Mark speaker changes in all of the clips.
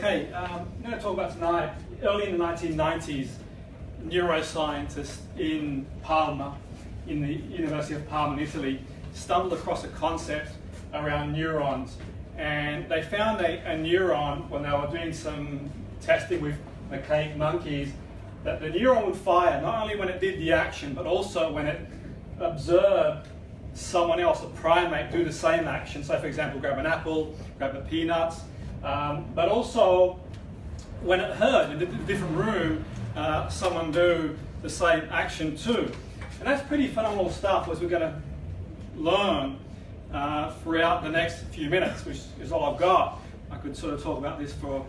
Speaker 1: Okay, I'm going to talk about tonight, early in the 1990s, neuroscientists in Parma, in the University of Parma in Italy, stumbled across a concept around neurons. And they found a neuron when they were doing some testing with macaque monkeys, that the neuron would fire not only when it did the action, but also when it observed someone else, a primate, do the same action. So for example, grab an apple, grab the peanuts, but also when it heard in a different room, someone do the same action too. And that's pretty phenomenal stuff, as we're going to learn throughout the next few minutes, which is all I've got. I could sort of talk about this for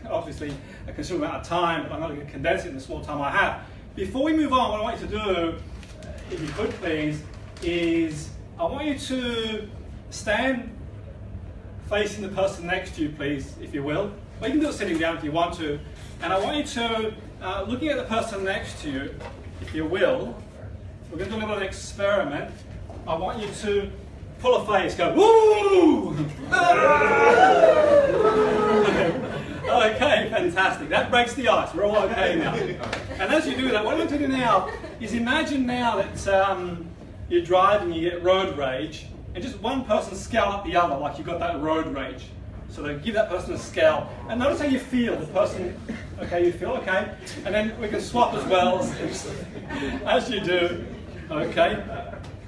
Speaker 1: obviously a considerable amount of time, but I'm not going to condense it in the small time I have. Before we move on, what I want you to do, if you could please, is I want you to stand facing the person next to you, please, if you will. Or you can do it sitting down if you want to. And I want you to, looking at the person next to you, if you will, we're going to do a little experiment. I want you to pull a face, go, woo! Okay, fantastic. That breaks the ice. We're all okay now. And as you do that, what I want you to do now is imagine now that you're driving, you get road rage, and just one person scowl at the other like you've got that road rage. So they give that person a scowl. And notice how you feel. The person, okay, you feel okay. And then we can swap as well as you do. Okay.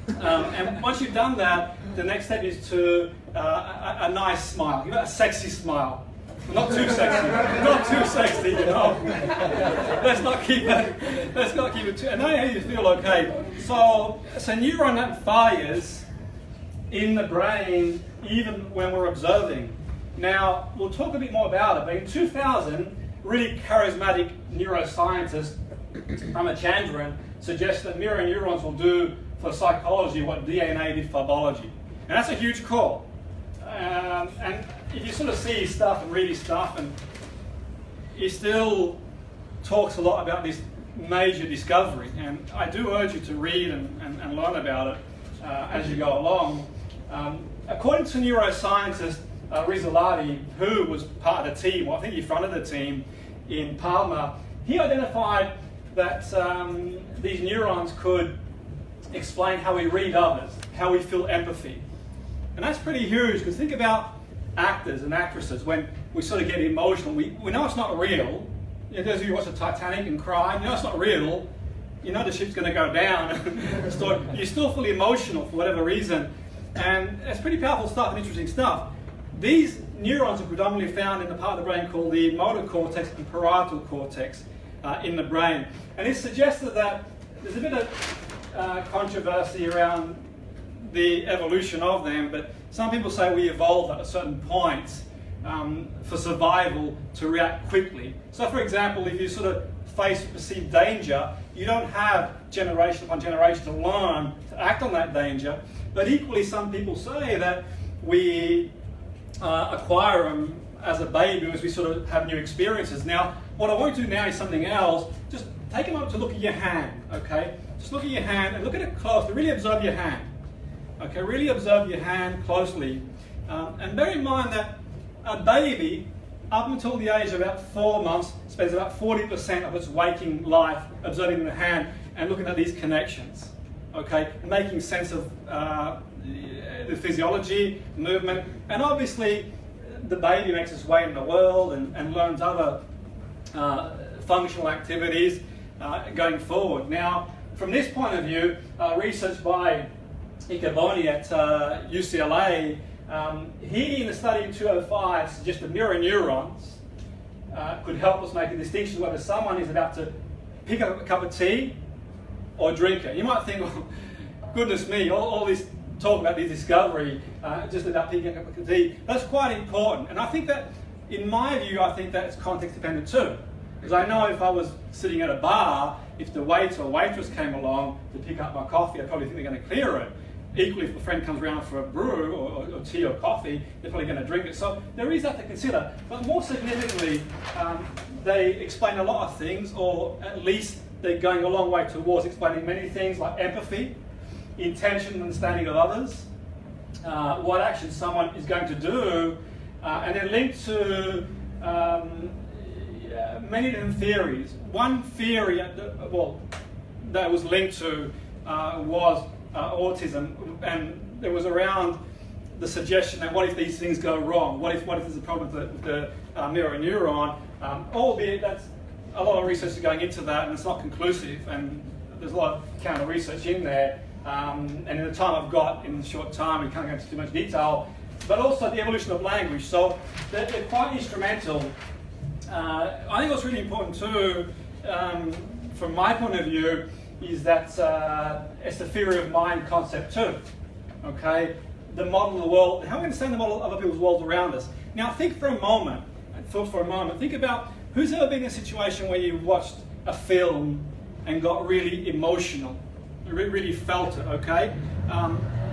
Speaker 1: And once you've done that, the next step is to a nice smile. Give it a sexy smile. Not too sexy. Not too sexy, you know. Let's not keep it too. And now you feel okay. So it's a neuron that fires in the brain even when we're observing. Now, we'll talk a bit more about it, but in 2000, really charismatic neuroscientist Ramachandran suggests that mirror neurons will do for psychology what DNA did for biology. And that's a huge call. And if you sort of see his stuff and read his stuff, and he still talks a lot about this major discovery. And I do urge you to read and learn about it as you go along. According to neuroscientist Rizzolatti, who was part of the team, well, I think he fronted the team in Parma, he identified that these neurons could explain how we read others, how we feel empathy. And that's pretty huge, because think about actors and actresses. When we sort of get emotional, we know it's not real. You know, those of you who watch the Titanic and cry, you know it's not real. You know the ship's going to go down. You still feel emotional for whatever reason. And it's pretty powerful stuff and interesting stuff. These neurons are predominantly found in the part of the brain called the motor cortex and parietal cortex in the brain. And it suggested that there's a bit of controversy around the evolution of them, but some people say we evolved at a certain point for survival to react quickly. So for example, if you sort of face perceived danger, you don't have generation upon generation to learn to act on that danger. But equally, some people say that we acquire them as a baby as we sort of have new experiences. Now, what I want to do now is something else. Just take a moment to look at your hand, okay? Just look at your hand and look at it closely. Really observe your hand. Okay, really observe your hand closely. And bear in mind that a baby, up until the age of about 4 months, spends about 40% of its waking life observing the hand and looking at these connections. Okay, making sense of the physiology, movement, and obviously the baby makes its way in the world and learns other functional activities going forward. Now, from this point of view, research by Icaboni at UCLA, he in the study in 2005 suggested mirror neurons could help us make a distinction whether someone is about to pick up a cup of tea or drink it. You might think, well, goodness me, all this talk about the discovery just about picking up a cup of tea, that's quite important. And I think that, in my view, I think that's context dependent too. Because I know if I was sitting at a bar, if the waiter or waitress came along to pick up my coffee, I'd probably think they're going to clear it. Equally, if a friend comes around for a brew or tea or coffee, they're probably going to drink it. So there is that to consider. But more significantly, they explain a lot of things, or at least they're going a long way towards explaining many things like empathy, intention and understanding of others, what action someone is going to do, and then linked to many different theories. One theory, that was linked to was autism, and it was around the suggestion that what if these things go wrong? What if there's a problem with the mirror neuron? Albeit that's a lot of research is going into that, and it's not conclusive, and there's a lot of counter research in there. And in the time I've got, in the short time, we can't go into too much detail, but also the evolution of language. So they're quite instrumental. I think what's really important too, from my point of view, is that it's the theory of mind concept too. Okay, the model of the world, how we understand the model of other people's worlds around us. Now think for a moment, think about who's ever been in a situation where you watched a film and got really emotional, really felt it, okay?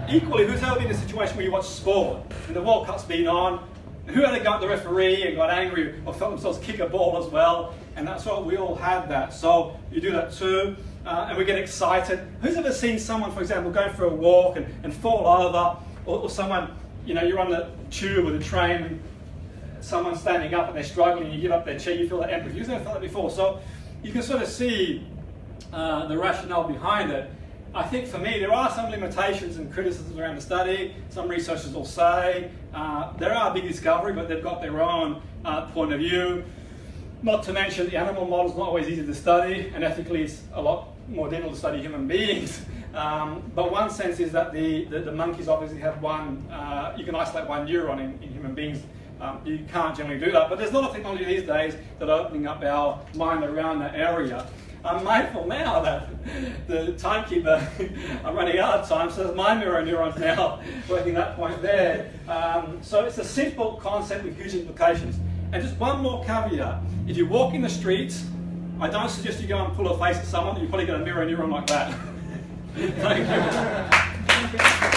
Speaker 1: Equally, who's ever been in a situation where you watch sport and the World Cup's been on, who had to go at the referee and got angry or felt themselves kick a ball as well, and that's what we all had that. So you do that too, and we get excited. Who's ever seen someone, for example, going for a walk and fall over, or someone, you're on the tube or the train and someone's standing up and they're struggling and you give up their chair, you feel that empathy. Who's ever felt that before? So you can sort of see the rationale behind it. I think for me, there are some limitations and criticisms around the study. Some researchers will say there are a big discovery, but they've got their own point of view. Not to mention the animal model is not always easy to study, and ethically it's a lot more difficult to study human beings. But one sense is that the monkeys obviously have one, you can isolate one neuron in human beings. You can't generally do that, but there's a lot of technology these days that are opening up our mind around that area. I'm mindful now that the timekeeper, I'm running out of time, so there's my mirror neurons now working that point there. So it's a simple concept with huge implications. And just one more caveat, if you walk in the streets, I don't suggest you go and pull a face at someone, you probably get a mirror neuron like that. Thank you.